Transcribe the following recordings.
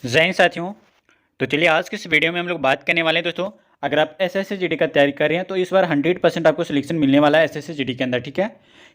जय हिंद साथियों। तो चलिए आज के इस वीडियो में हम लोग बात करने वाले हैं दोस्तों। अगर आप एसएससी जीडी का तैयारी कर रहे हैं तो इस बार 100% आपको सिलेक्शन मिलने वाला है एसएससी जीडी के अंदर। ठीक है,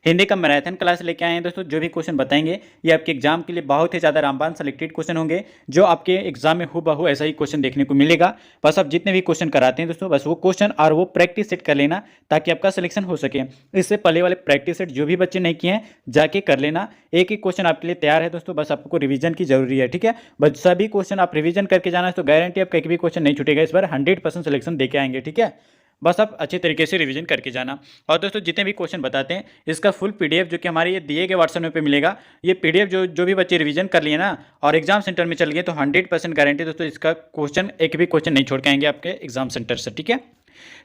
हिंदी का मैराथन क्लास लेके आए हैं दोस्तों। जो भी क्वेश्चन बताएंगे ये आपके एग्जाम के लिए बहुत ही ज़्यादा रामबान सेलेक्टेड क्वेश्चन होंगे, जो आपके एग्जाम में हूबहू ऐसा ही क्वेश्चन देखने को मिलेगा। बस आप जितने भी क्वेश्चन कराते हैं दोस्तों, बस वो क्वेश्चन और वो प्रैक्टिस सेट कर लेना ताकि आपका सिलेक्शन हो सके। इससे पहले वाले प्रैक्टिस सेट जो भी बच्चे नहीं किए हैं जाके कर लेना। एक एक क्वेश्चन आपके लिए तैयार है दोस्तों, बस आपको रिवीजन की जरूरी है। ठीक है, बस सभी क्वेश्चन आप रिवीजन करके जाना है तो गारंटी आपका एक भी क्वेश्चन नहीं छूटेगा। इस बार 100% सिलेक्शन देके आएंगे। ठीक है, बस आप अच्छे तरीके से रिवीजन करके जाना। और दोस्तों जितने भी क्वेश्चन बताते हैं इसका फुल पीडीएफ जो कि हमारे ये दिए गए व्हाट्सएप में पे मिलेगा। ये पीडीएफ जो भी बच्चे रिवीजन कर लिए ना और एग्जाम सेंटर में चल गए तो 100% गारंटी दोस्तों इसका क्वेश्चन एक भी क्वेश्चन नहीं छोड़ के आएंगे आपके एग्जाम सेंटर से। ठीक है,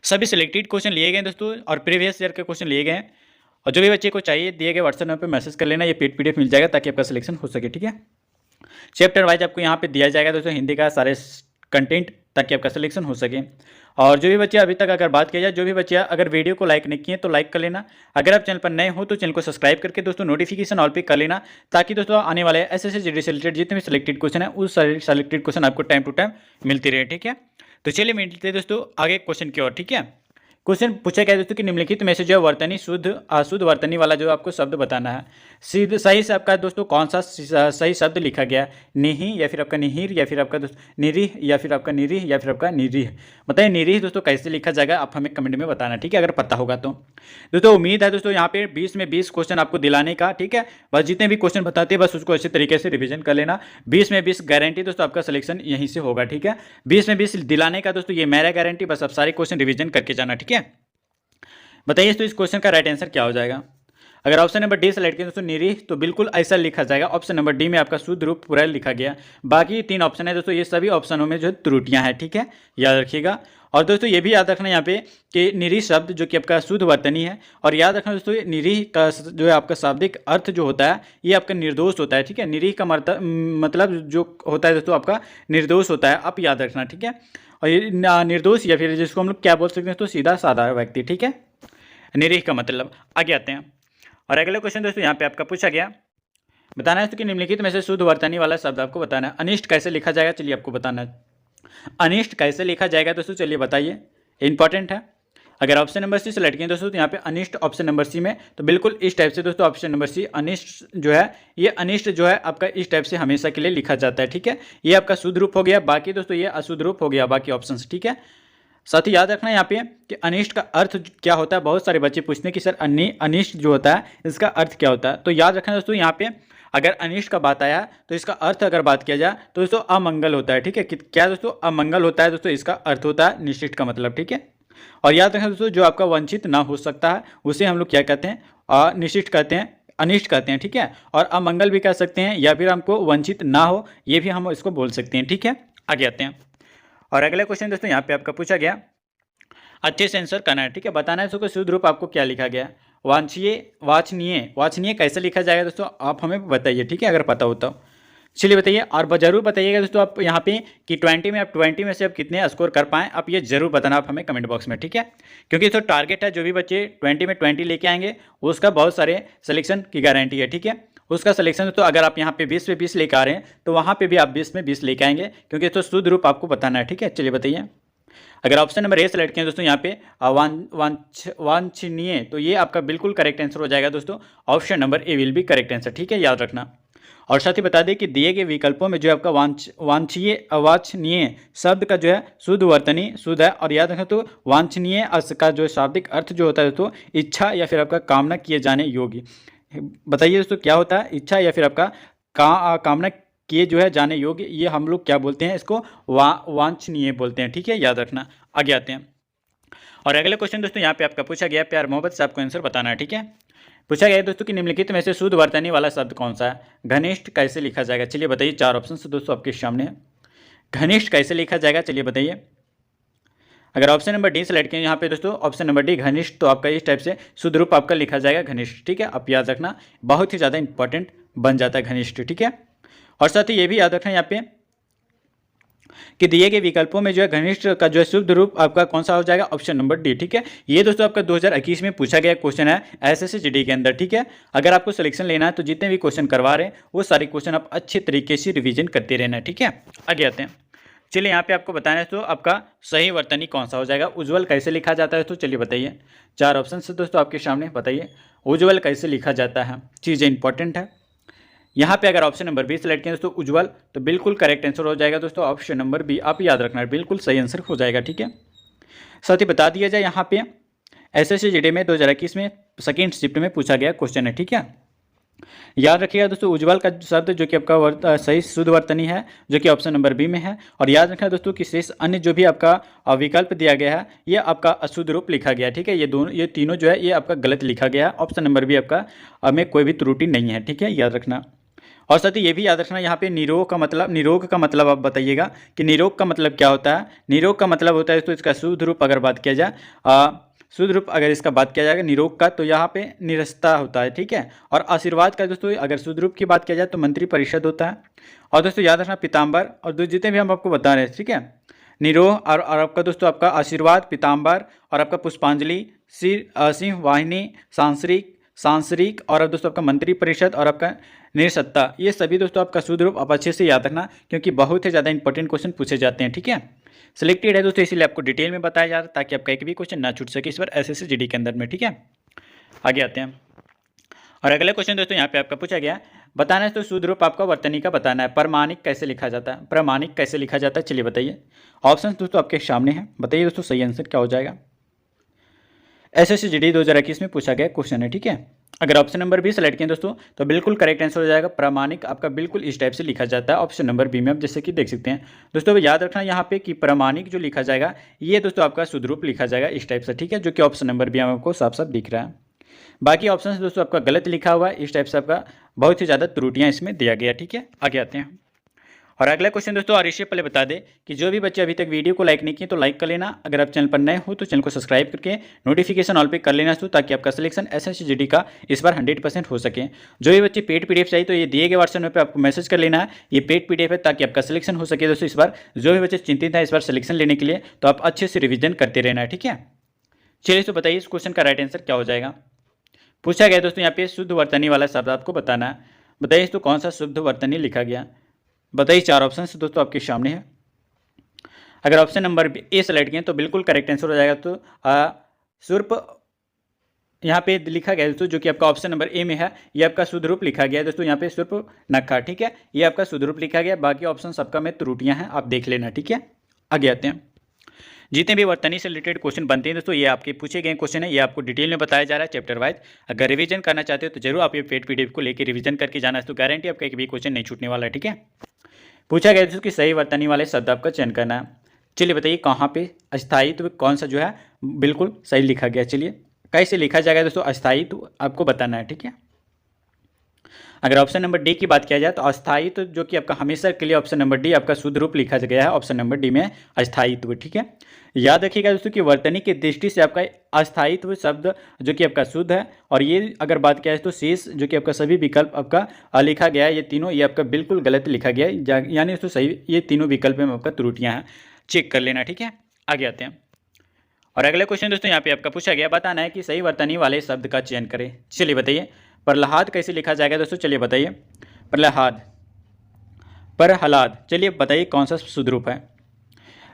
सभी सिलेक्टेड क्वेश्चन लिए गए दोस्तों और प्रीवियस ईयर के क्वेश्चन लिए गए हैं। और जो भी बच्चे को चाहिए दिए गए व्हाट्सएप नंबर पर मैसेज कर लेना, ये पीडीएफ मिल जाएगा ताकि आपका सिलेक्शन हो सके। ठीक है, चैप्टर वाइज आपको यहाँ पे दिया जाएगा दोस्तों हिंदी का सारे कंटेंट ताकि आपका सिलेक्शन हो सके। और जो भी बच्चे अभी तक अगर बात किया जाए, जो भी बच्चे अगर वीडियो को लाइक नहीं किए तो लाइक कर लेना। अगर आप चैनल पर नए हो तो चैनल को सब्सक्राइब करके दोस्तों नोटिफिकेशन ऑल पे कर लेना, ताकि दोस्तों आने वाले एसएससी जीडी से रिलेटेड जितने भी सिलेक्टेड क्वेश्चन है उस सिलेक्टेड क्वेश्चन आपको टाइम टू टाइम मिलती रहे। ठीक है, तो चलिए मिलते हैं दोस्तों आगे क्वेश्चन की ओर। ठीक है, क्वेश्चन पूछा गया दोस्तों कि निम्नलिखित में से जो वर्तनी शुद्ध अशुद्ध वर्तनी वाला जो आपको शब्द बताना है, सीधे सही से आपका दोस्तों कौन सा सही शब्द लिखा गया, निहि या फिर आपका निहिर या फिर आपका निरीह या फिर आपका निरीह या फिर आपका निरीह। बताइए निरीह दोस्तों कैसे लिखा जाएगा, आप हमें कमेंट में बताना। ठीक है, अगर पता होगा तो दोस्तों उम्मीद है दोस्तों यहाँ पे 20 में 20 क्वेश्चन आपको दिलाने का। ठीक है, बस जितने भी क्वेश्चन बताते हैं बस उसको अच्छे तरीके से रिविजन कर लेना। 20 में 20 गारंटी दोस्तों आपका सिलेक्शन यहीं से होगा। ठीक है, 20 में 20 दिलाने का दोस्तों ये मेरा गारंटी, बस आप सारे क्वेश्चन रिविजन करके जाना। ठीक है, बताइए तो इस क्वेश्चन का राइट आंसर क्या हो जाएगा। अगर ऑप्शन नंबर डी सेलेक्ट करें दोस्तों निरीह, तो बिल्कुल ऐसा लिखा जाएगा। ऑप्शन नंबर डी में आपका शुद्ध रूप पूरा लिखा गया। बाकी 3 ऑप्शन है दोस्तों, ये सभी ऑप्शनों में जो है त्रुटियां हैं। ठीक है, याद रखिएगा। और दोस्तों ये भी याद रखना यहाँ पे कि निरीह शब्द जो कि आपका शुद्ध वर्तनी है। और याद रखना दोस्तों निरीह का जो है आपका शाब्दिक अर्थ जो होता है ये आपका निर्दोष होता है। ठीक है, निरीह का मतलब जो होता है दोस्तों आपका निर्दोष होता है, आप याद रखना। ठीक है, और ये निर्दोष या फिर जिसको हम लोग क्या बोल सकते हैं तो सीधा साधा व्यक्ति। ठीक है, निरीह का मतलब। आगे आते हैं और अगले क्वेश्चन दोस्तों यहाँ पे आपका पूछा गया, बताना है तो कि निम्नलिखित में से शुद्ध वर्तनी वाला शब्द आपको बताना है। अनिष्ट कैसे लिखा जाएगा, चलिए आपको बताना है। अनिष्ट कैसे लिखा जाएगा दोस्तों, चलिए बताइए, इंपॉर्टेंट है। अगर ऑप्शन नंबर सी सेलेक्ट किए दोस्तों तो यहाँ पे अनिष्ट ऑप्शन नंबर सी में, तो बिल्कुल इस टाइप से दोस्तों ऑप्शन नंबर सी अनिष्ट जो है ये अनिष्ट जो है आपका इस टाइप से हमेशा के लिए लिखा जाता है। ठीक है, ये आपका शुद्ध रूप हो गया। बाकी दोस्तों ये अशुद्ध रूप हो गया बाकी ऑप्शन। ठीक है, साथ ही याद रखना यहाँ पे कि अनिष्ट का अर्थ क्या होता है। बहुत सारे बच्चे पूछते हैं कि सर अनिष्ट जो होता है इसका अर्थ क्या होता है। तो याद रखना दोस्तों यहाँ पे अगर अनिष्ट का बात आया तो इसका अर्थ अगर बात किया जाए तो दोस्तों अमंगल होता है। ठीक है, क्या दोस्तों अमंगल होता है दोस्तों, इसका अर्थ होता है निश्चित का मतलब। ठीक है, और याद रखना दोस्तों जो आपका वंचित ना हो सकता है उसे हम लोग क्या कहते हैं, अनिश्चित कहते हैं, अनिष्ट कहते हैं। ठीक है, और अमंगल भी कह सकते हैं या फिर हमको वंचित ना हो ये भी हम इसको बोल सकते हैं। ठीक है, आगे आते हैं और अगला क्वेश्चन दोस्तों यहाँ पे आपका पूछा गया, अच्छे से आंसर करना है। ठीक है, बताना है इसको शुद्ध रूप आपको क्या लिखा गया। वांछनीय वांछनीय वांछनीय कैसे लिखा जाएगा दोस्तों, आप हमें बताइए। ठीक है, अगर पता हो तो चलिए बताइए। और जरूर बताइएगा दोस्तों आप यहाँ पे कि 20 में आप 20 में से आप कितने स्कोर कर पाएँ, आप ये जरूर बताना आप हमें कमेंट बॉक्स में। ठीक है, क्योंकि तो टारगेट है जो भी बच्चे 20 में 20 लेके आएंगे उसका बहुत सारे सिलेक्शन की गारंटी है। ठीक है, उसका सिलेक्शन तो अगर आप यहाँ पे 20 में 20 लेकर आ रहे हैं तो वहाँ पे भी आप 20 में 20 लेके आएंगे, क्योंकि तो शुद्ध रूप आपको बताना है। ठीक है, चलिए बताइए। अगर ऑप्शन नंबर ए सेलेक्ट किया दोस्तों यहाँ पे वांछनीय, तो ये आपका बिल्कुल करेक्ट आंसर हो जाएगा दोस्तों। Option number A will be correct answer. ठीक है, याद रखना। और साथ ही बता दें कि दिए गए विकल्पों में जो आपका वांछनीय अवांछनीय शब्द का जो है शुद्ध वर्तनी शुद्ध है। और याद रखें तो वांछनीय का जो शाब्दिक अर्थ जो होता है दोस्तों इच्छा या फिर आपका कामना किए जाने योग्य। बताइए दोस्तों क्या होता है, इच्छा या फिर आपका कामना किए जो है जाने योग्य, ये हम लोग क्या बोलते हैं, इसको वांछनीय बोलते हैं। ठीक है, याद रखना। आगे आते हैं और अगले क्वेश्चन दोस्तों यहाँ पे आपका पूछा गया, प्यार मोहब्बत से आपको आंसर बताना है। ठीक है, पूछा गया है दोस्तों कि निम्नलिखित में से शुद्ध वर्तनी वाला शब्द कौन सा है। घनिष्ठ कैसे लिखा जाएगा, चलिए बताइए। 4 ऑप्शन दोस्तों आपके सामने है। घनिष्ठ कैसे लिखा जाएगा, चलिए बताइए। अगर ऑप्शन नंबर डी सेलेक्ट किए यहाँ पे दोस्तों ऑप्शन नंबर डी घनिष्ठ, तो आपका इस टाइप से शुद्ध रूप आपका लिखा जाएगा घनिष्ठ। ठीक है, आप याद रखना, बहुत ही ज़्यादा इंपॉर्टेंट बन जाता है घनिष्ठ। ठीक है, और साथ ही ये भी याद रखना यहाँ पे कि दिए गए विकल्पों में जो है घनिष्ठ का जो है शुद्ध रूप आपका कौन सा हो जाएगा, ऑप्शन नंबर डी। ठीक है, ये दोस्तों आपका 2021 में पूछा गया क्वेश्चन है एसएससी के अंदर। ठीक है, अगर आपको सिलेक्शन लेना है तो जितने भी क्वेश्चन करवा रहे हैं वो सारे क्वेश्चन आप अच्छे तरीके से रिविजन करते रहना है। ठीक है, आगे आते हैं। चलिए यहाँ पे आपको बताना है तो आपका सही वर्तनी कौन सा हो जाएगा। उज्ज्वल कैसे लिखा जाता है, तो चलिए बताइए। 4 ऑप्शन से दोस्तों आपके सामने, बताइए उज्ज्वल कैसे लिखा जाता है, चीज़ें इंपॉर्टेंट है। यहाँ पे अगर ऑप्शन नंबर बी सेलेक्ट किया दोस्तों उज्ज्वल, तो बिल्कुल करेक्ट आंसर हो जाएगा दोस्तों ऑप्शन नंबर बी। आप याद रखना, बिल्कुल सही आंसर हो जाएगा। ठीक है, साथ ही बता दिया जाए यहाँ पे एसएससी जीडी में 2021 में सेकेंड शिफ्ट में पूछा गया क्वेश्चन है। ठीक है, याद रखिएगा दोस्तों उज्ज्वल का शब्द जो कि आपका सही शुद्ध वर्तनी है, जो कि ऑप्शन नंबर बी में है। और याद रखना दोस्तों कि शेष अन्य जो भी आपका विकल्प दिया गया है ये आपका अशुद्ध रूप लिखा गया है। ठीक है, ये तीनों जो है ये आपका गलत लिखा गया है। ऑप्शन नंबर बी आपका में कोई भी त्रुटि नहीं है। ठीक है, याद रखना। और साथ ही ये भी याद रखना यहाँ पे निरोग का मतलब आप बताइएगा कि निरोग का मतलब क्या होता है। निरोग का मतलब होता है तो इसका शुद्ध रूप अगर बात किया जाए, शुद्ध रूप अगर इसका बात किया जाएगा निरोग का, तो यहाँ पे निरस्ता होता है। ठीक है, और आशीर्वाद का दोस्तों अगर शुद्ध रूप की बात किया जाए तो मंत्री परिषद होता है। और दोस्तों याद रखना पीताम्बर और जितने भी हम आपको बता रहे हैं। ठीक है, निरोह और आपका दोस्तों आपका आशीर्वाद, पीताम्बर और आपका पुष्पांजलि, सिंह वाहिनी, सांसरिक और दोस्तों आपका मंत्री परिषद और आपका निरसत्ता, ये सभी दोस्तों आपका शुद्ध रूप आप अच्छे से याद रखना, क्योंकि बहुत ही ज़्यादा इंपॉर्टेंट क्वेश्चन पूछे जाते हैं। ठीक है, सिलेक्टेड है दोस्तों, इसलिए आपको डिटेल में बताया जा रहा है ताकि आपका एक भी क्वेश्चन ना छूट सके इस बार एसएससी जीडी के अंदर में। ठीक है, आगे आते हैं। और अगला क्वेश्चन दोस्तों यहाँ पे आपका पूछा गया, बताना है तो शुद्ध रूप आपका वर्तनी का बताना है। प्रमाणिक कैसे लिखा जाता है, प्रमाणिक कैसे लिखा जाता है, चलिए बताइए। ऑप्शन दोस्तों आपके सामने है, बताइए दोस्तों सही आंसर क्या हो जाएगा। एसएससी जीडी 2021 में पूछा गया क्वेश्चन है। ठीक है, अगर ऑप्शन नंबर बी सेलेक्ट किए दोस्तों तो बिल्कुल करेक्ट आंसर हो जाएगा। प्रामाणिक आपका बिल्कुल इस टाइप से लिखा जाता है ऑप्शन नंबर बी में, आप जैसे कि देख सकते हैं दोस्तों। याद रखना यहाँ पे कि प्रामाणिक जो लिखा जाएगा ये दोस्तों आपका शुद्ध रूप लिखा जाएगा इस टाइप से। ठीक है, जो कि ऑप्शन नंबर बी में आपको साफ साफ दिख रहा है। बाकी ऑप्शन दोस्तों आपका गलत लिखा हुआ है, इस टाइप से आपका बहुत ही ज़्यादा त्रुटियाँ इसमें दिया गया। ठीक है, आगे आते हैं। और अगला क्वेश्चन दोस्तों, और इससे पहले बता दें कि जो भी बच्चे अभी तक वीडियो को लाइक नहीं किए तो लाइक कर लेना। अगर आप चैनल पर नए हो तो चैनल को सब्सक्राइब करके नोटिफिकेशन ऑल पे कर लेना ताकि आपका सिलेक्शन एसएससी जीडी का इस बार 100% हो सके। जो भी बच्चे पेड पीडीएफ चाहिए तो ये दिए गए व्हाट्सएप पे आपको मैसेज कर लेना है, ये पेड पीडीएफ है ताकि आपका सिलेक्शन हो सके दोस्तों। इस बार जो भी बच्चे चिंतित है इस बार सिलेक्शन लेने के लिए तो आप अच्छे से रिविजन करते रहना है। ठीक है, चलिए तो बताइए इस क्वेश्चन का राइट आंसर क्या हो जाएगा। पूछा गया दोस्तों यहाँ पे शुद्ध वर्तनी वाला शब्द आपको बताना है, बताइए तो कौन सा शुद्ध वर्तनी लिखा गया, बताइए। 4 ऑप्शन से दोस्तों आपके सामने है। अगर ऑप्शन नंबर ए सेलेक्ट किए तो बिल्कुल करेक्ट आंसर हो जाएगा। तो सुर्प यहाँ पे लिखा गया दोस्तों, जो कि आपका ऑप्शन नंबर ए में है, ये आपका शुद्ध रूप लिखा गया है दोस्तों। यहाँ पे सुर्प नक्खा, ठीक है, ये आपका शुद्ध रूप लिखा गया। बाकी ऑप्शन सबका में त्रुटियाँ हैं, आप देख लेना। ठीक है, आगे आते हैं। जितने भी वर्तनी से रिलेटेड क्वेश्चन बनते हैं दोस्तों ये आपके पूछे गए क्वेश्चन है, ये आपको डिटेल में बताया जा रहा है चैप्टर वाइज। अगर रिवीजन करना चाहते हो तो जरूर आप ये पेड पीडीएफ को लेकर रिवीजन करके जाना है, तो गारंटी आपका एक भी क्वेश्चन नहीं छूटने वाला है। ठीक है, पूछा गया दोस्तों कि सही वर्तनी वाले शब्द आपका चयन करना है। चलिए बताइए कहाँ पे अस्थायित्व कौन सा जो है बिल्कुल सही लिखा गया। चलिए कैसे लिखा जाएगा दोस्तों, अस्थायित्व आपको बताना है। ठीक है, अगर ऑप्शन नंबर डी की बात किया जाए तो अस्थायित्व जो कि आपका हमेशा के लिए ऑप्शन नंबर डी आपका शुद्ध रूप लिखा गया है ऑप्शन नंबर डी में अस्थायित्व। ठीक है, याद रखिएगा दोस्तों कि वर्तनी की दृष्टि से आपका अस्थायित्व शब्द जो कि आपका शुद्ध है। और ये अगर बात किया जाए तो शेष जो कि आपका सभी विकल्प आपका लिखा गया है, ये तीनों ये आपका बिल्कुल गलत लिखा गया है, यानी दोस्तों सही ये तीनों विकल्प में आपका त्रुटियाँ हैं, चेक कर लेना। ठीक है, आगे आते हैं। और अगला क्वेश्चन दोस्तों यहाँ पे आपका पूछा गया, बताना है कि सही वर्तनी वाले शब्द का चयन करें। चलिए बताइए प्रहलाद कैसे लिखा जाएगा दोस्तों, चलिए बताइए। प्रहलाद, चलिए बताइए कौन सा शुद्ध रूप है।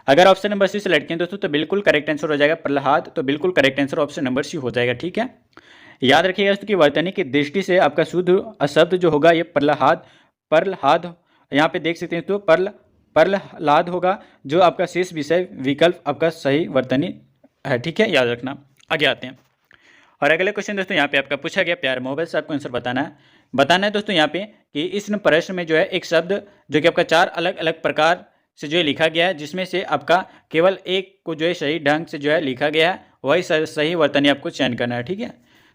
अगर ऑप्शन नंबर सी सेलेक्ट किए दोस्तों तो बिल्कुल करेक्ट आंसर हो जाएगा प्रहलाद, तो बिल्कुल correct answer option number C हो जाएगा। ठीक है, याद रखिएगा दोस्तों कि वर्तनी की दृष्टि से आपका शुद्ध शब्द जो होगा ये प्रहलाद यहाँ पे देख सकते हैं तो प्रहलाद होगा, जो आपका शेष विषय विकल्प आपका सही वर्तनी है। ठीक है, याद रखना। आगे आते हैं। और अगले क्वेश्चन दोस्तों यहाँ पे आपका पूछा गया, प्यार मोहब्बत से आपको आंसर बताना है दोस्तों यहाँ पे कि इस प्रश्न में जो है एक शब्द जो कि आपका 4 अलग अलग प्रकार से जो है लिखा गया है, जिसमें से आपका केवल एक को जो है सही ढंग से जो है लिखा गया है, वही सही वर्तनी आपको चयन करना है। ठीक है,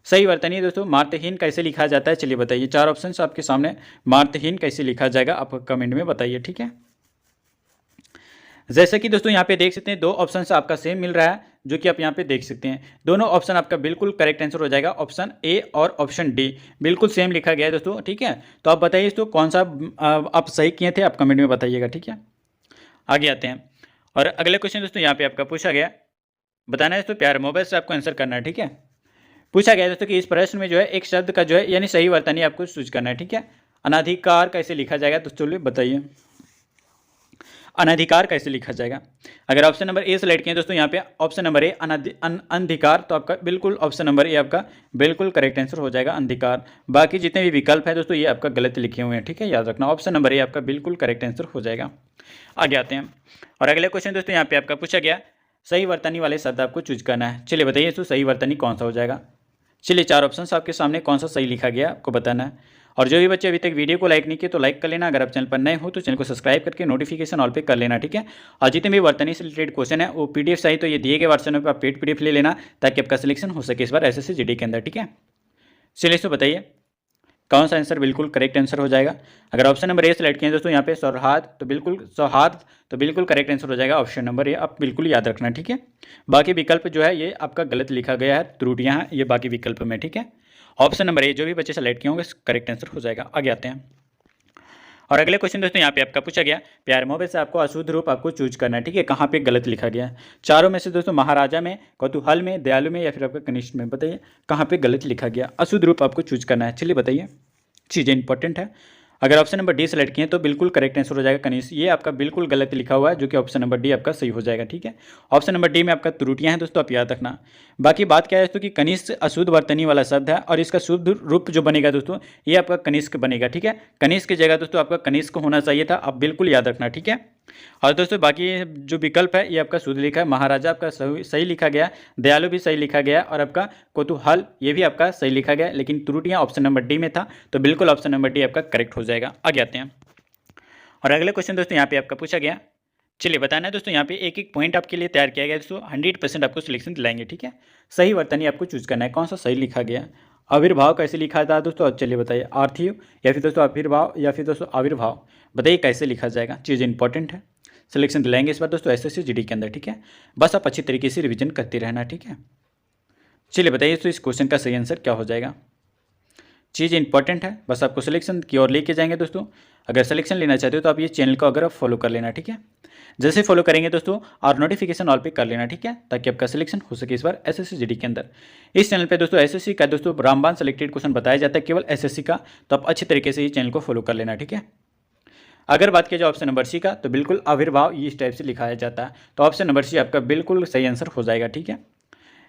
सही वर्तनी दोस्तों मार्तहीन कैसे लिखा जाता है, चलिए बताइए। 4 ऑप्शन आपके सामने, मार्तहीन कैसे लिखा जाएगा आप कमेंट में बताइए। ठीक है, जैसे कि दोस्तों यहाँ पे देख सकते हैं 2 ऑप्शन से आपका सेम मिल रहा है, जो कि आप यहाँ पे देख सकते हैं। दोनों ऑप्शन आपका बिल्कुल करेक्ट आंसर हो जाएगा, ऑप्शन ए और ऑप्शन डी बिल्कुल सेम लिखा गया है दोस्तों। ठीक है, तो आप बताइए दोस्तों कौन सा आप सही किए थे, आप कमेंट में बताइएगा। ठीक है, आगे आते हैं और अगले क्वेश्चन दोस्तों यहाँ पे आपका पूछा गया, बताना है दोस्तों प्यारे मोबाइल से आपको आंसर करना है, ठीक है। पूछा गया दोस्तों कि इस प्रश्न में जो है एक शब्द का जो है यानी सही वर्तनी आपको चूज करना है, ठीक है। अनाधिकार कैसे लिखा जाएगा तो चलिए बताइए, अनधिकार कैसे लिखा जाएगा। अगर ऑप्शन नंबर ए सेलेक्ट किए दोस्तों यहाँ पे ऑप्शन नंबर ए अनधिकार, तो आपका बिल्कुल ऑप्शन नंबर ए आपका बिल्कुल करेक्ट आंसर हो जाएगा, अनधिकार। बाकी जितने भी विकल्प है दोस्तों ये आपका गलत लिखे हुए हैं, ठीक है, याद रखना। ऑप्शन नंबर ए आपका बिल्कुल करेक्ट आंसर हो जाएगा। आगे आते हैं और अगले क्वेश्चन दोस्तों यहाँ पे आपका पूछा गया, सही वर्तनी वाले शब्द आपको चूज करना है। चलिए बताइए तो सही वर्तनी कौन सा हो जाएगा। चलिए 4 ऑप्शन आपके सामने, कौन सा सही लिखा गया आपको बताना है। और जो भी बच्चे अभी तक वीडियो को लाइक नहीं किए तो लाइक कर लेना, अगर आप चैनल पर नए हो तो चैनल को सब्सक्राइब करके नोटिफिकेशन ऑल पे कर लेना, ठीक है। और जितने भी वर्तनी से रिलेटेड क्वेश्चन है वो पीडीएफ चाहिए तो ये दिए गए वर्षन पर आप पेड पीडीएफ ले लेना ताकि आपका सिलेक्शन हो सके इस बार एसएससी जीडी के अंदर, ठीक है। चलिए इसको बताइए कौन सा आंसर बिल्कुल करेक्ट आंसर हो जाएगा। अगर ऑप्शन नंबर ए सेलेक्ट किए दोस्तों यहाँ पे सौहार्द, तो बिल्कुल करेक्ट आंसर हो जाएगा ऑप्शन नंबर ए, आप बिल्कुल याद रखना, ठीक है। बाकी विकल्प जो है ये आपका गलत लिखा गया है, त्रुटियाँ हैं ये बाकी विकल्प में, ठीक है। ऑप्शन नंबर ए जो भी बच्चे सेलेक्ट किए होंगे करेक्ट आंसर हो जाएगा। आगे आते हैं और अगले क्वेश्चन दोस्तों यहाँ पे आपका पूछा गया, प्यारे मोबाइल से आपको अशुद्ध रूप आपको चूज करना है, ठीक है। कहाँ पे गलत लिखा गया है। चारों में से दोस्तों महाराजा में, कौतूहल में, दयालु में या फिर आपका कनिष्ठ में, बताइए कहाँ पे गलत लिखा गया। अशुद्ध रूप आपको चूज करना है, चलिए बताइए, चीज़ें इंपॉर्टेंट है। अगर ऑप्शन नंबर डी सेलेक्ट किए तो बिल्कुल करेक्ट आंसर हो जाएगा कनिष्ठ, ये आपका बिल्कुल गलत लिखा हुआ है जो कि ऑप्शन नंबर डी आपका सही हो जाएगा, ठीक है। ऑप्शन नंबर डी में आपका त्रुटियां हैं दोस्तों, आप याद रखना। बाकी बात क्या है दोस्तों कि कनिष्ठ अशुद्ध वर्तनी वाला शब्द है और इसका शुद्ध रूप जो बनेगा दोस्तों ये आपका कनिष्क बनेगा, ठीक है। कनिष्क की जगह दोस्तों आपका कनिष्क होना चाहिए था, आप बिल्कुल याद रखना, ठीक है। और दोस्तों बाकी जो विकल्प है ये आपका शुद्ध लिखा है, महाराजा आपका सही लिखा गया, दयालु भी सही लिखा गया और आपका कौतूहल ये भी आपका सही लिखा गया, लेकिन त्रुटियां ऑप्शन नंबर डी में था, तो बिल्कुल ऑप्शन नंबर डी आपका करेक्ट हो जाएगा। आगे आते हैं और अगले क्वेश्चन दोस्तों यहाँ पे आपका पूछा गया, चलिए बताना है दोस्तों यहाँ पे एक एक पॉइंट आपके लिए तैयार किया गया दोस्तों, 100% आपको सिलेक्शन दिलाएंगे, ठीक है। सही वर्तनी आपको चूज करना है, कौन सा सही लिखा गया। आविर्भाव कैसे लिखा था दोस्तों, चलिए बताइए, आर्थिव या फिर दोस्तों आविर्भाव या फिर दोस्तों आविर्भाव, बताइए कैसे लिखा जाएगा। चीज़ इंपॉर्टेंट है, सिलेक्शन दिलाएंगे इस बार दोस्तों एसएससी जीडी के अंदर, ठीक है। बस आप अच्छी तरीके से रिविजन करते रहना, ठीक है। चलिए बताइए तो इस क्वेश्चन का सही आंसर क्या हो जाएगा। चीज़ इंपॉर्टेंट है, बस आपको सिलेक्शन की ओर लेके जाएंगे दोस्तों। अगर सिलेक्शन लेना चाहते हो तो आप ये चैनल को अगर आप फॉलो कर लेना, ठीक है। जैसे फॉलो करेंगे दोस्तों और नोटिफिकेशन ऑल पे कर लेना, ठीक है, ताकि आपका सिलेक्शन हो सके इस बार एसएससी जीडी के अंदर। इस चैनल पे दोस्तों एसएससी का दोस्तों रामबाण सेलेक्टेड क्वेश्चन बताया जाता है केवल एसएससी का, तो आप अच्छी तरीके से ये चैनल को फॉलो कर लेना, ठीक है। अगर बात की जाए ऑप्शन नंबर सी का तो बिल्कुल आविर्भाव इस टाइप से लिखाया जाता है, तो ऑप्शन नंबर सी आपका बिल्कुल सही आंसर हो जाएगा, ठीक है।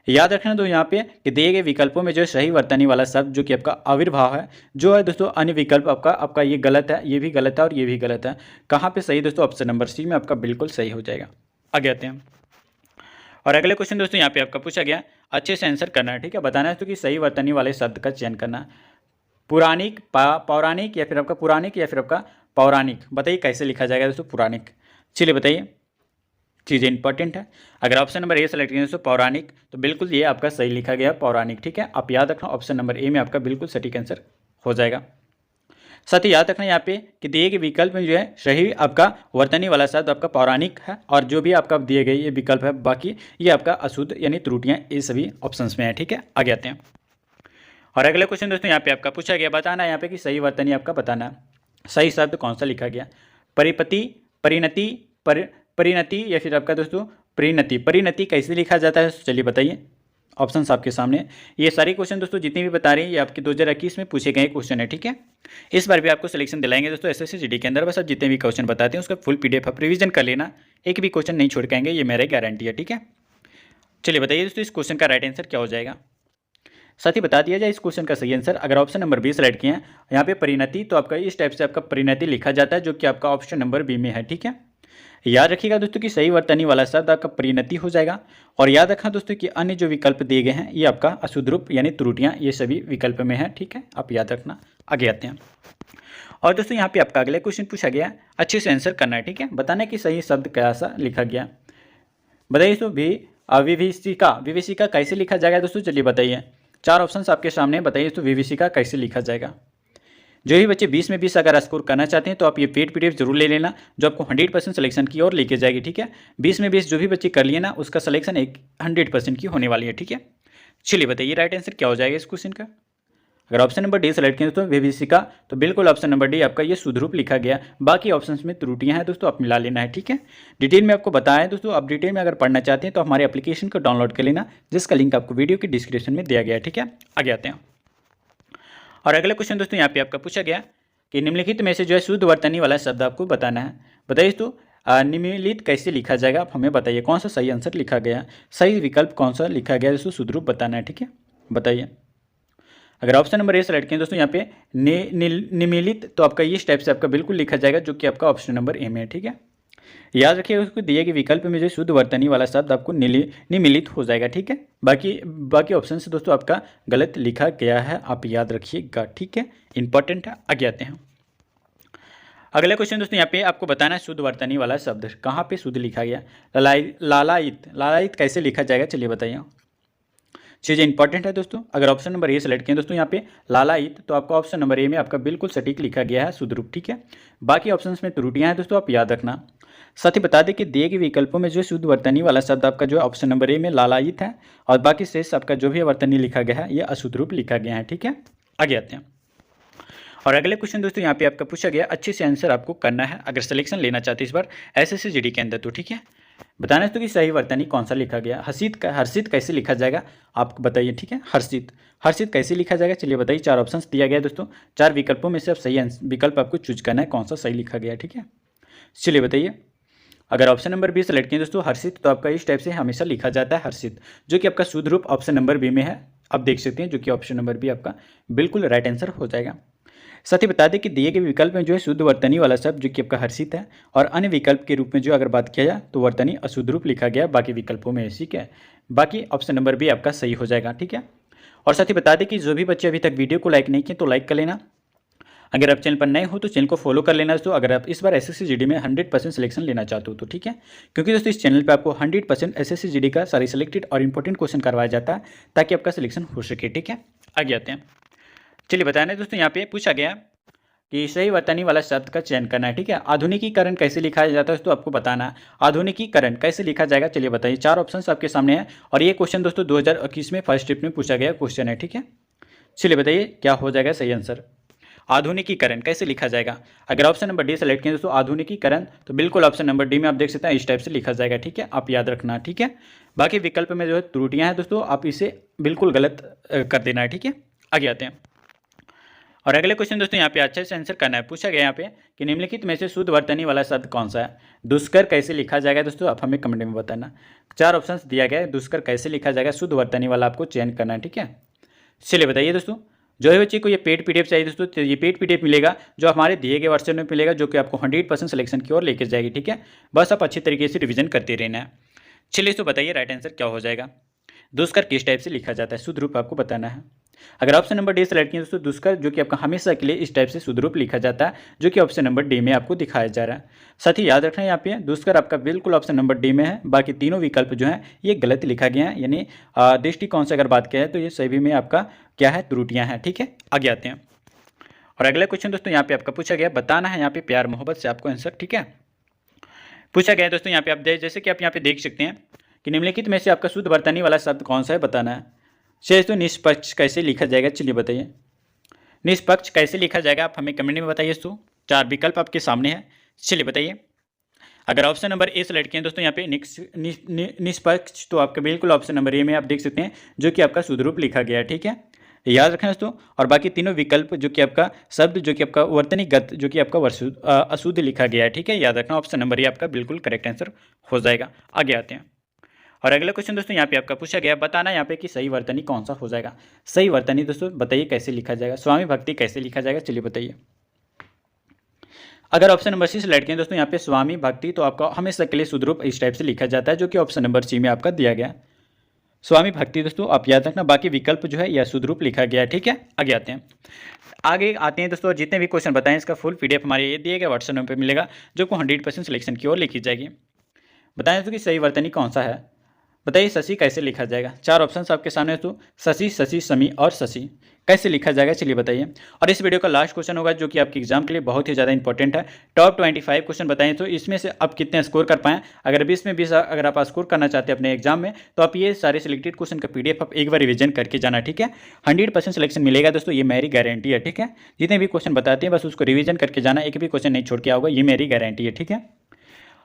याद रखना तो यहाँ पे कि दिए गए विकल्पों में जो सही वर्तनी वाला शब्द जो कि आपका आविर्भाव है जो है दोस्तों, अन्य विकल्प आपका ये गलत है, ये भी गलत है और ये भी गलत है। कहाँ पे सही दोस्तों, ऑप्शन नंबर सी में आपका बिल्कुल सही हो जाएगा। आगे आते हैं और अगले क्वेश्चन दोस्तों यहाँ पे आपका पूछा गया, अच्छे से आंसर करना है, ठीक है। बताना है तो कि सही वर्तनी वाले शब्द का चयन करना है। पुराणिक, पौराणिक या फिर आपका पुराणिक या फिर आपका पौराणिक, बताइए कैसे लिखा जाएगा दोस्तों पुराणिक। चलिए बताइए, चीज़ें इंपॉर्टेंट है। अगर ऑप्शन नंबर ए सेलेक्ट करें तो पौराणिक, तो बिल्कुल ये आपका सही लिखा गया पौराणिक, ठीक है। आप याद रखना ऑप्शन नंबर ए में आपका बिल्कुल सटीक आंसर हो जाएगा। साथ ही याद रखना यहाँ पे कि दिए गए विकल्प में जो है सही आपका वर्तनी वाला शब्द आपका पौराणिक है और जो भी आपका दिए गए ये विकल्प है बाकी ये आपका अशुद्ध यानी त्रुटियाँ ये सभी ऑप्शंस में है, ठीक है। आगे आते हैं और अगले क्वेश्चन दोस्तों यहाँ पे आपका पूछा गया, बताना है यहाँ पे कि सही वर्तनी आपका बताना है, सही शब्द कौन सा लिखा गया। परिपति, परिणति, परिणति या फिर आपका दोस्तों परिणति, परिणति कैसे लिखा जाता है, चलिए बताइए। ऑप्शंस आपके सामने, ये सारे क्वेश्चन दोस्तों जितने भी बता रहे हैं ये आपके 2021 में पूछे गए क्वेश्चन है, ठीक है। इस बार भी आपको सिलेक्शन दिलाएंगे दोस्तों एसएससी जीडी के अंदर। बस आप जितने भी क्वेश्चन बताते हैं उसका फुल पीडीएफ आप रिवीजन कर लेना, एक भी क्वेश्चन नहीं छोड़ के आएंगे, ये मेरा गारंटी है, ठीक है। चलिए बताइए दोस्तों इस क्वेश्चन का राइट आंसर क्या हो जाएगा। साथ ही बता दिया जाए इस क्वेश्चन का सही आंसर। अगर ऑप्शन नंबर बी सेलेक्ट किए हैं यहाँ पे परिणति, तो आपका इस टाइप से आपका परिणति लिखा जाता है जो कि आपका ऑप्शन नंबर बी में है, ठीक है। याद रखिएगा दोस्तों कि सही वर्तनी वाला शब्द आपका परिणति हो जाएगा। और याद रखना दोस्तों कि अन्य जो विकल्प दिए गए हैं ये आपका अशुद्ध रूप यानी त्रुटियां ये सभी विकल्प में है, ठीक है, आप याद रखना। आगे आते हैं और दोस्तों यहाँ पे आपका अगला क्वेश्चन पूछा गया, अच्छे से आंसर करना है, ठीक है। बताना कि सही शब्द कैसा लिखा गया। बताइए दोस्तों विभीषिका, विभीषिका कैसे लिखा जाएगा दोस्तों, चलिए बताइए। 4 ऑप्शन आपके सामने, बताइए तो विभीषिका कैसे लिखा जाएगा। जो भी बच्चे 20 में 20 अगर स्कोर करना चाहते हैं तो आप ये पेड पीडीएफ जरूर ले लेना जो आपको 100% सिलेक्शन की ओर लेके जाएगी, ठीक है। 20 में 20 जो भी बच्चे कर लिए ना उसका सिलेक्शन 100% की होने वाली है, ठीक है। चलिए बताइए राइट आंसर क्या हो जाएगा इस क्वेश्चन का। अगर ऑप्शन नंबर डी सेलेक्ट किया दोस्तों विभीषिका, तो बिल्कुल ऑप्शन नंबर डी आपका ये शुद्ध रूप लिखा गया। बाकी ऑप्शंस में त्रुटियां हैं दोस्तों, आप मिला लेना है, ठीक है। डिटेल में आपको बताया दोस्तों, आप डिटेल में अगर पढ़ना चाहते हैं तो हमारे एप्लीकेशन को डाउनलोड कर लेना, जिसका लिंक आपको वीडियो की डिस्क्रिप्शन में दिया गया है, ठीक है। आगे आते हैं और अगला क्वेश्चन दोस्तों यहाँ पे आपका पूछा गया कि निम्नलिखित में से जो है शुद्ध वर्तनी वाला शब्द आपको बताना है। बताइए दोस्तों निम्नलिखित कैसे लिखा जाएगा, आप हमें बताइए कौन सा सही आंसर लिखा गया, सही विकल्प कौन सा लिखा गया दोस्तों, शुद्ध रूप बताना है, ठीक है। बताइए। अगर ऑप्शन नंबर ए सेलेक्ट करें दोस्तों यहाँ पे निम्नलिखित, तो आपका इस टाइप से आपका बिल्कुल लिखा जाएगा, जो कि आपका ऑप्शन नंबर ए में है, ठीक है। याद रखिए उसको दिए गए विकल्प में जो शुद्ध वर्तनी वाला शब्द आपको निम्नलिखित हो जाएगा, ठीक है। बाकी ऑप्शन से दोस्तों आपका गलत लिखा गया है, आप याद रखिएगा, ठीक है, इंपॉर्टेंट है। आगे आते हैं अगला क्वेश्चन दोस्तों यहाँ पे आपको बताना है शुद्ध वर्तनी वाला शब्द कहाँ पे शुद्ध लिखा गया। लालायित कैसे लिखा जाएगा, चलिए बताइए। चीज़ें इंपॉर्टेंट है दोस्तों। अगर ऑप्शन नंबर ए सेलेक्ट किया दोस्तों यहाँ पे लालायित, तो आपका ऑप्शन नंबर ए में आपका बिल्कुल सटीक लिखा गया है, शुद्ध रूप, ठीक है। बाकी ऑप्शंस में त्रुटियां हैं दोस्तों, आप याद रखना। साथ ही बता दें कि दिए गए विकल्पों में जो शुद्ध वर्तनी वाला शब्द आपका जो ऑप्शन नंबर ए में लालायित है, और बाकी शेष आपका जो भी वर्तनी लिखा गया है ये अशुद्ध रूप लिखा गया है, ठीक है। आगे आते हैं और अगले क्वेश्चन दोस्तों यहाँ पे आपका पूछा गया, अच्छे से आंसर आपको करना है अगर सिलेक्शन लेना चाहते हैं इस बार एसएससी जीडी के अंदर, तो ठीक है। बताना है तो कि सही वर्तनी कौन सा लिखा गया। हर्षित कैसे लिखा जाएगा आपको बताइए, ठीक है। हर्षित कैसे लिखा जाएगा, चलिए बताइए। 4 ऑप्शंस दिया गया है दोस्तों, 4 विकल्पों में से आप सही विकल्प आपको चूज करना है, कौन सा सही लिखा गया है, ठीक है। चलिए बताइए। अगर ऑप्शन नंबर बी सेलेक्ट किए दोस्तों हर्षित, तो आपका इस टाइप से हमेशा लिखा जाता है हर्षित, जो कि आपका शुद्ध रूप ऑप्शन नंबर बी में है, आप देख सकते हैं, जो कि ऑप्शन नंबर बी आपका बिल्कुल राइट आंसर हो जाएगा। साथ ही बता दें कि दिए गए विकल्प में जो है शुद्ध वर्तनी वाला शब्द जो कि आपका हर्षित है, और अन्य विकल्प के रूप में जो अगर बात किया जाए तो वर्तनी अशुद्ध रूप लिखा गया बाकी विकल्पों में, ठीक है। बाकी ऑप्शन नंबर भी आपका सही हो जाएगा, ठीक है। और साथ ही बता दें कि जो भी बच्चे अभी तक वीडियो को लाइक नहीं किए तो लाइक कर लेना। अगर आप चैनल पर नए हो तो चैनल को फॉलो कर लेना दोस्तों, अगर आप इस बार एसएससी जीडी में 100% सिलेक्शन लेना चाहते हो तो, ठीक है। क्योंकि दोस्तों इस चैनल पे आपको 100% एसएससी जीडी का सारी सिलेक्टेड और इंपॉर्टेंट क्वेश्चन करवाया जाता है, ताकि आपका सिलेक्शन हो सके, ठीक है। आगे आते हैं। चलिए बताना दोस्तों यहाँ पे पूछा गया कि सही वर्तनी वाला शब्द का चयन करना है, ठीक है। आधुनिकीकरण कैसे लिखा जाता है तो आपको बताना है आधुनिकीकरण कैसे लिखा जाएगा, चलिए बताइए। 4 ऑप्शंस आपके सामने हैं, और ये क्वेश्चन दोस्तों 2021 में फर्स्ट ट्रिप में पूछा गया क्वेश्चन है, ठीक है। चलिए बताइए क्या हो जाएगा सही आंसर। आधुनिकीकरण कैसे लिखा जाएगा। अगर ऑप्शन नंबर डी सेलेक्ट किया दोस्तों आधुनिकीकरण, तो बिल्कुल ऑप्शन नंबर डी में आप देख सकते हैं इस टाइप से लिखा जाएगा, ठीक है, आप याद रखना, ठीक है। बाकी विकल्प में जो है त्रुटियां हैं दोस्तों, आप इसे बिल्कुल गलत कर देना है, ठीक है। आगे आते हैं और अगले क्वेश्चन दोस्तों यहाँ पे अच्छे से आंसर करना है। पूछा गया यहाँ पे कि निम्नलिखित में से शुद्ध वर्तनी वाला शब्द कौन सा है। दुष्कर कैसे लिखा जाएगा दोस्तों, आप हमें कमेंट में बताना। 4 ऑप्शंस दिया गया है, दुष्कर कैसे लिखा जाएगा, शुद्ध वर्तनी वाला आपको चयन करना है, ठीक है। चलिए बताइए दोस्तों। जो है बच्चे को ये पेड पीडीएफ चाहिए दोस्तों, तो ये पेड पीडीएफ मिलेगा, जो हमारे दिए गए वर्षन में मिलेगा, जो कि आपको 100% सिलेक्शन की ओर लेकर जाएगी, ठीक है। बस आप अच्छी तरीके से रिविजन करते रहना है। चलिए तो बताइए राइट आंसर क्या हो जाएगा। दुष्कर किस टाइप से लिखा जाता है, शुद्ध रूप आपको बताना है। अगर ऑप्शन नंबर डी सेलेक्ट किया दोस्तों दुष्कर, जो कि आपका हमेशा के लिए इस टाइप से शुद्ध रूप लिखा जाता है, जो कि ऑप्शन नंबर डी में आपको दिखाया जा रहा है। साथ ही याद रखना है यहाँ पे दुष्कर आपका बिल्कुल ऑप्शन नंबर डी में है, बाकी तीनों विकल्प जो है ये गलत लिखा गया है, यानी दृष्टिकोण से अगर बात किया है तो ये सभी में आपका क्या है त्रुटियाँ हैं, ठीक है। आगे आते हैं और अगला क्वेश्चन दोस्तों यहाँ पे आपका पूछा गया, बताना है यहाँ पे प्यार मोहब्बत से आपको आंसर, ठीक है। पूछा गया दोस्तों यहाँ पे आप जैसे कि आप यहाँ पे देख सकते हैं कि निम्नलिखित में से आपका शुद्ध वर्तनी वाला शब्द कौन सा है, बताना है। चलिए तो निष्पक्ष कैसे लिखा जाएगा, चलिए बताइए। निष्पक्ष कैसे लिखा जाएगा आप हमें कमेंट में बताइए दोस्तों। 4 विकल्प आपके सामने है, चलिए बताइए। अगर ऑप्शन नंबर ए सेलेक्ट किए दोस्तों यहाँ पे निष्पक्ष, तो आपका बिल्कुल ऑप्शन नंबर ए में आप देख सकते हैं, जो कि आपका शुद्ध रूप लिखा गया है, ठीक है, याद रखें दोस्तों। और बाकी तीनों विकल्प जो कि आपका शब्द जो कि आपका वर्तनीगत जो कि आपका अशुद्ध लिखा गया है, ठीक है, याद रखना। ऑप्शन नंबर ए आपका बिल्कुल करेक्ट आंसर हो जाएगा। आगे आते हैं और अगला क्वेश्चन दोस्तों यहाँ पे आपका पूछा गया, बताना यहाँ पे कि सही वर्तनी कौन सा हो जाएगा। सही वर्तनी दोस्तों बताइए कैसे लिखा जाएगा, स्वामी भक्ति कैसे लिखा जाएगा, चलिए बताइए। अगर ऑप्शन नंबर सी सेलेक्ट किए दोस्तों यहाँ पे स्वामी भक्ति, तो आपका हमेशा के लिए शुद्ध रूप इस टाइप से लिखा जाता है, जो कि ऑप्शन नंबर सी में आपका दिया गया है, स्वामी भक्ति दोस्तों, आप याद रखना। बाकी विकल्प जो है यह शुद्ध रूप लिखा गया है, ठीक है। आगे आते हैं दोस्तों, जितने भी क्वेश्चन बताएं इसका फुल पीडीएफ हमारे ये दिए गए व्हाट्सएप नंबर पर मिलेगा, जो को 100% सिलेक्शन की ओर लिखी जाएगी। बताएं दोस्तों कि सही वर्तनी कौन सा है। बताइए शशि कैसे लिखा जाएगा। चार ऑप्शन आपके सामने तो शशि, शशि, समी और शशि कैसे लिखा जाएगा चलिए बताइए। और इस वीडियो का लास्ट क्वेश्चन होगा जो कि आपके एग्जाम के लिए बहुत ही ज़्यादा इंपॉर्टेंट है। टॉप 25 क्वेश्चन बताएं तो इसमें से आप कितने स्कोर कर पाएँ। अगर 20 में 20 अगर आप स्कोर करना चाहते हैं अपने एग्जाम में तो आप ये सारे सिलेक्टेड क्वेश्चन का PDF आप एक बार रिविजन करके जाना, ठीक है। 100% सिलेक्शन मिलेगा दोस्तों, ये मेरी गारंटी है, ठीक है। जितने भी क्वेश्चन बताते हैं बस उसको रिविजन करके जाना, एक भी क्वेश्चन नहीं छोड़ के आओगे, ये मेरी गारंटी है, ठीक है।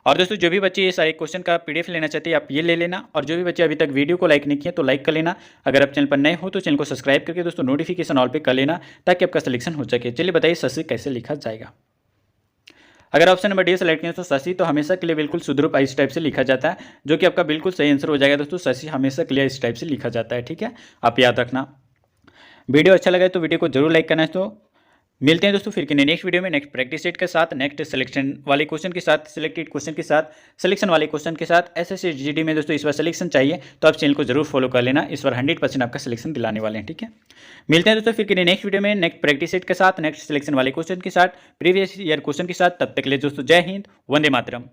और दोस्तों जो भी बच्चे ये सारे क्वेश्चन का PDF लेना चाहते हैं आप ये ले लेना। और जो भी बच्चे अभी तक वीडियो को लाइक नहीं किए तो लाइक कर लेना। अगर आप चैनल पर नए हो तो चैनल को सब्सक्राइब करके दोस्तों नोटिफिकेशन ऑल पे कर लेना ताकि आपका सिलेक्शन हो सके। चलिए बताइए शशि कैसे लिखा जाएगा। अगर ऑप्शन नंबर डी सेलेक्ट किया तो शशि तो हमेशा के लिए बिल्कुल सुध्रुप इस टाइप से लिखा जाता है, जो कि आपका बिल्कुल सही आंसर हो जाएगा दोस्तों। शशि हमेशा के लिए इस टाइप से लिखा जाता है, ठीक है, आप याद रखना। वीडियो अच्छा लगा तो वीडियो को जरूर लाइक करना है। तो मिलते हैं दोस्तों फिर के नेक्स्ट वीडियो में, नेक्स्ट प्रैक्टिस सेट के साथ, नेक्स्ट सिलेक्शन वाले क्वेश्चन के साथ, सिलेक्टेड क्वेश्चन के साथ, सिलेक्शन वाले क्वेश्चन के साथ। SSC GD में दोस्तों इस बार सिलेक्शन चाहिए तो आप चैनल को जरूर फॉलो कर लेना, इस बार 100% आपका सिलेक्शन दिलाने वाले हैं, ठीक है। मिलते हैं दोस्तों फिर के नेक्स्ट वीडियो में, नेक्स्ट प्रैक्टिस सेट के साथ, नेक्स्ट सिलेक्शन वाले क्वेश्चन के साथ, प्रीवियस ईयर क्वेश्चन के साथ। तब तक के लिए दोस्तों जय हिंद, वंदे मातरम।